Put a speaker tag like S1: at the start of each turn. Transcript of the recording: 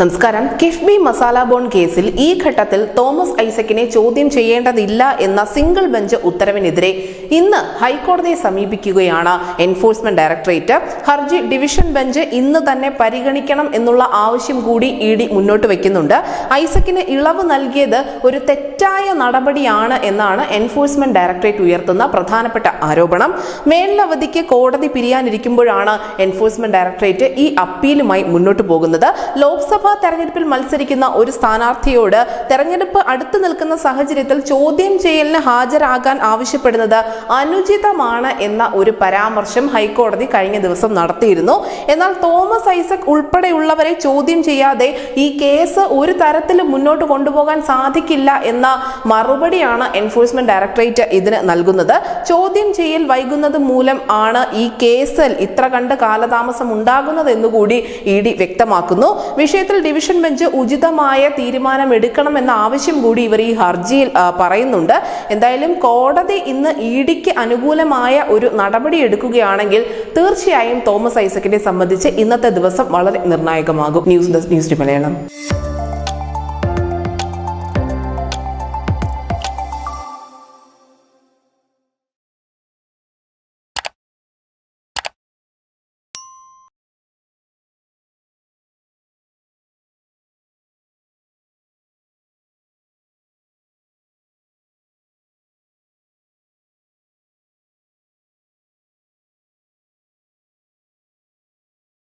S1: നമസ്കാരം. കിഫ്ബി മസാല ബോണ്ട് കേസിൽ ഈ ഘട്ടത്തിൽ തോമസ് ഐസക്കിനെ ചോദ്യം ചെയ്യേണ്ടതില്ല എന്ന സിംഗിൾ ബെഞ്ച് ഉത്തരവിനെതിരെ ഇന്ന് ഹൈക്കോടതിയെ സമീപിക്കുകയാണ് എൻഫോഴ്സ്മെന്റ് ഡയറക്ടറേറ്റ്. ഹർജി ഡിവിഷൻ ബെഞ്ച് ഇന്ന് തന്നെ പരിഗണിക്കണം എന്നുള്ള ആവശ്യം കൂടി ഇഡി മുന്നോട്ട് വയ്ക്കുന്നുണ്ട്. ഐസക്കിന് ഇളവ് നൽകിയത് ഒരു തെറ്റായ നടപടിയാണ് എന്നാണ് എൻഫോഴ്സ്മെന്റ് ഡയറക്ടറേറ്റ് ഉയർത്തുന്ന പ്രധാനപ്പെട്ട ആരോപണം. മേലവധിക്ക് കോടതി പിരിയാനിരിക്കുമ്പോഴാണ് എൻഫോഴ്സ്മെന്റ് ഡയറക്ടറേറ്റ് ഈ അപ്പീലുമായി മുന്നോട്ട് പോകുന്നത്. ലോക്സഭ തെരഞ്ഞെടുപ്പിൽ മത്സരിക്കുന്ന ഒരു സ്ഥാനാർത്ഥിയോട് തെരഞ്ഞെടുപ്പ് അടുത്തു നിൽക്കുന്ന സാഹചര്യത്തിൽ ചോദ്യം ചെയ്യലിന് ഹാജരാകാൻ ആവശ്യപ്പെടുന്നത് അനുചിതമാണ് എന്ന ഒരു പരാമർശം ഹൈക്കോടതി കഴിഞ്ഞ ദിവസം നടത്തിയിരുന്നു. എന്നാൽ തോമസ് ഐസക് ഉൾപ്പെടെയുള്ളവരെ ചോദ്യം ചെയ്യാതെ ഈ കേസ് ഒരു തരത്തിലും മുന്നോട്ട് കൊണ്ടുപോകാൻ സാധിക്കില്ല എന്ന മറുപടിയാണ് എൻഫോഴ്സ്മെന്റ് ഡയറക്ടറേറ്റ് ഇതിന് നൽകുന്നത്. ചോദ്യം ചെയ്യൽ വൈകുന്നത് മൂലം ആണ് ഈ കേസിൽ ഇത്ര കണ്ട് കാലതാമസം ഉണ്ടാകുന്നത് എന്നുകൂടി ഇഡി വ്യക്തമാക്കുന്നു. വിഷയത്തിൽ ഡിവിഷൻ ബെഞ്ച് ഉചിതമായ തീരുമാനം എടുക്കണമെന്ന ആവശ്യം കൂടി ഇവർ ഈ ഹർജിയിൽ പറയുന്നുണ്ട്. എന്തായാലും കോടതി ഇന്ന് ഇഡിക്ക് അനുകൂലമായ ഒരു നടപടി എടുക്കുകയാണെങ്കിൽ തീർച്ചയായും തോമസ് ഐസക്കിനെ സംബന്ധിച്ച് ഇന്നത്തെ ദിവസം വളരെ നിർണായകമാകും. News desk news Malayalam.